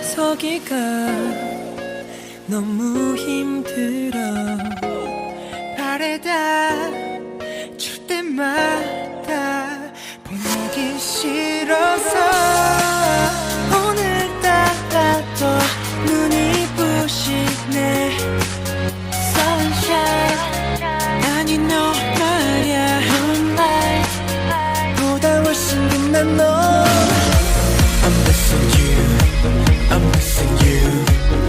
뒤돌아서기가 너무 힘들어. 바래다 줄 때마다 보내기 싫어서 오늘따라 또 눈이 부시네. Sunshine 아니 너 말야 보다 훨씬 빛난 너. I'm missing you, I'm missing you.